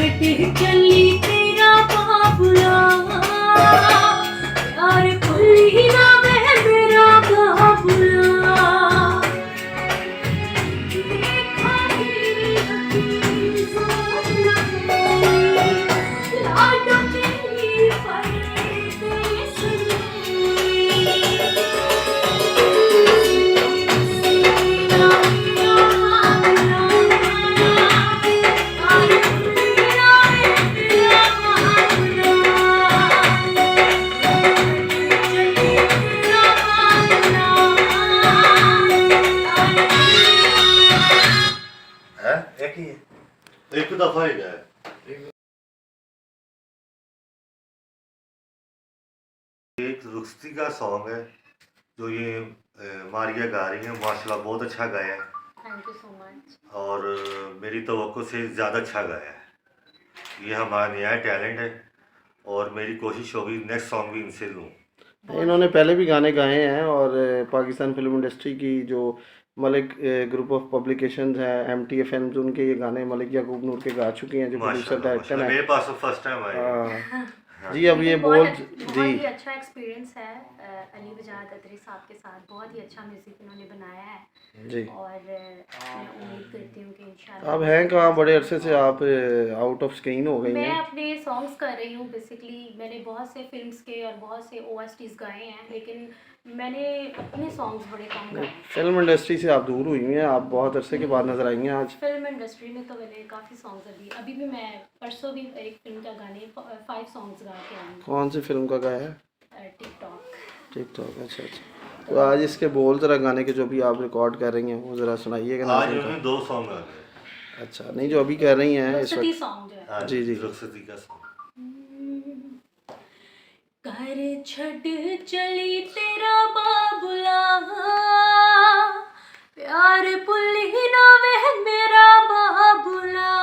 चली तेरा बाबुला यार भूली ना मैं मेरा बाबुला देखा तेरी अखी सामना लाडो तेरी परदेस है एक ही एक दफा ही गया एक रुस्ती का सॉन्ग है जो ये मारिया गा रही है माशाल्लाह बहुत अच्छा गाया है। Thank you so much. और मेरी तवक्को से ज़्यादा अच्छा गाया है। ये हमारा नया टैलेंट है और मेरी कोशिश होगी नेक्स्ट सॉन्ग भी इनसे लूँ। इन्होंने पहले भी गाने गाए हैं और पाकिस्तान फिल्म इंडस्ट्री की जो मलिक ग्रुप ऑफ पब्लिकेशंस है MTA फिल्म्स उनके ये गाने मलिक याकूब नूर के गा चुके हैं जो प्रोड्यूसर डायरेक्टर हैं। मेरे पास फर्स्ट टाइम आए जी अब ये बोल जी बहुत ही अच्छा एक्सपीरियंस है अली वजाहत अतरी साहब के साथ। बहुत ही अच्छा म्यूज़िक इन्होंने बनाया है जी और मैं उम्मीद करती हूँ कि इंशाल्लाह। अब हैं कहाँ, बड़े अरसे से आप आउट ऑफ स्क्रीन हो गई मैं हैं। अपने सॉन्ग्स कर रही हूँ बेसिकली। मैंने बहुत से फिल्म्स के और बहुत से OSTs गाए हैं लेकिन मैंने अपने सॉन्ग्स बड़े कम गाए हैं। फिल्म इंडस्ट्री से आप दूर हुई हैं, आप बहुत अरसे के बाद नजर आई हैं आज। फिल्म इंडस्ट्री में तो मैंने काफ़ी सॉन्ग्स अभी भी मैं परसों भी एक फिल्म का गाने 5 सॉन्ग्स गा के आई हूँ। कौन सी फिल्म का गाया है? टिकटॉक। अच्छा अच्छा। तो आज इसके बोल ज़रा गाने के जो भी आप रिकॉर्ड कर रही हैं वो ज़रा सुनाइएगा ना। आज उन्होंने 2 सॉन्ग आ गए। अच्छा नहीं जो अभी कर रही हैं इस वक्त। सॉन्ग जो है जी जी रुखसती का सॉन्ग कर छड़ चली तेरा बाबुला प्यार भुली ना वह मेरा बाबुला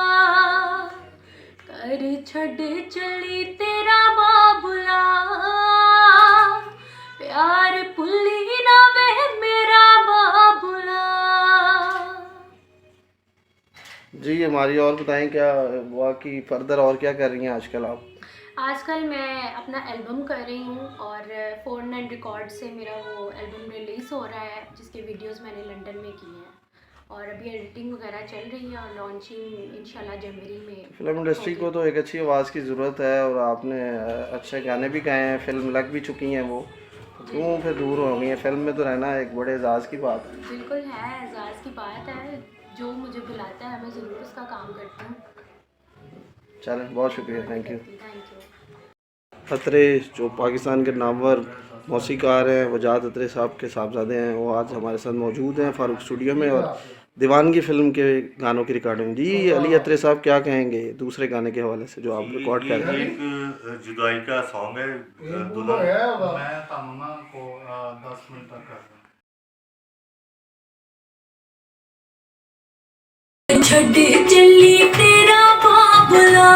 कर छड़ चली तेरा बाबुला प्यार भुली ना वह मेरा बाबुला। जी हमारी और बताएं क्या बाकी फर्दर और क्या कर रही हैं आजकल आप? आजकल मैं अपना एल्बम कर रही हूँ और 4-9 रिकॉर्ड से मेरा वो एल्बम रिलीज़ हो रहा है जिसके वीडियोस मैंने लंदन में किए हैं और अभी एडिटिंग वगैरह चल रही है और लॉन्चिंग इंशाल्लाह जनवरी में। फिल्म इंडस्ट्री को तो एक अच्छी आवाज़ की ज़रूरत है और आपने अच्छे गाने भी गाए हैं, फिल्म लग भी चुकी हैं वो, क्यों फिर दूर हो गई हैं? फिल्म में तो रहना एक बड़े एजाज़ की बात है। बिल्कुल है, एजाज़ की बात है। जो मुझे बुलाता है मैं ज़रूर उसका काम करती हूँ। चलें बहुत शुक्रिया, थैंक यू। Thank you. अतरे जो पाकिस्तान के नामवर मौसीकार हैं वजाहत अतरे साहब के साहबजादे हैं वो आज हमारे साथ मौजूद हैं फारूक स्टूडियो में और दीवानगी फ़िल्म के गानों की रिकॉर्डिंग। जी अली अतरे साहब क्या कहेंगे दूसरे गाने के हवाले से जो आप रिकॉर्ड कर रहे हैं? एक जुदाई का सॉन्ग है दुल्हन। मैं तमन्ना को 10 मिनट तक कर दूँ। छड़ चली तेरा बाबुला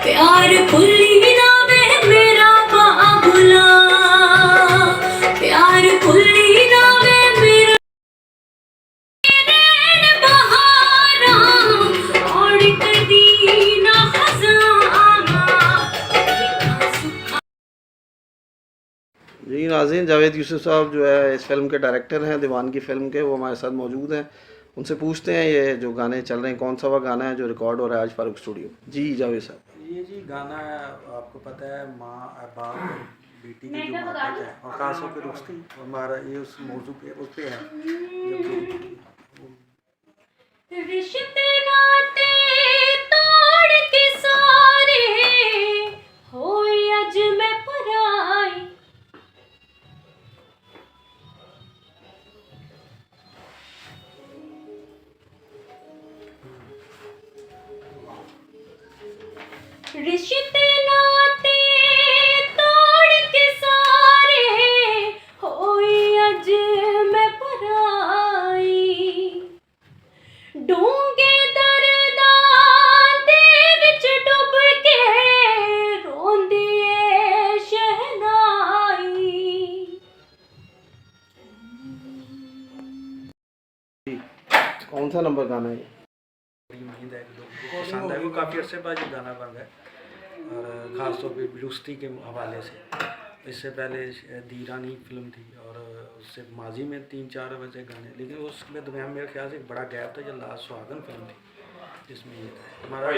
प्यार भुली ना वह मेरा बाबुला प्यार भुली ना वह मेरा बहारा और कदी ना खजाना। जी नाज़रीन, जावेद यूसुफ साहब जो है इस फिल्म के डायरेक्टर हैं दीवानगी फ़िल्म के, वो हमारे साथ मौजूद हैं। उनसे पूछते हैं ये जो गाने चल रहे हैं कौन सा वह गाना है जो रिकॉर्ड हो रहा है आज फारूक स्टूडियो। जी जावेद साहब। ये जी गाना है आपको पता है माँ बाप और बेटी की जो मोहब्बत है और ख़ास होकर रुश्ती हमारा ये उस मौजू पे उस पे है। रिश्ते नाते तोड़ के सारे होए अज मैं पराई रिश्ते नाते तोड़ के सारे होए अज मैं पराई डूंगे दरदां दे विच डुब के रोंदी ए शहनाई। कौन सा नंबर गाना है? बड़ी उम्मीद है कि लोगों को पसंद है। वो काफ़ी अर्से बाद ये गाना बन रहा है और ख़ास तौर पे दुरुस्ती के हवाले से। इससे पहले दीरानी फिल्म थी और उससे माजी में 3-4 वैसे गाने, लेकिन उसमें दरमियान मेरे ख्याल से एक बड़ा गैप था जो लास्ट सुहागन फिल्म थी जिसमें ये था। हमारा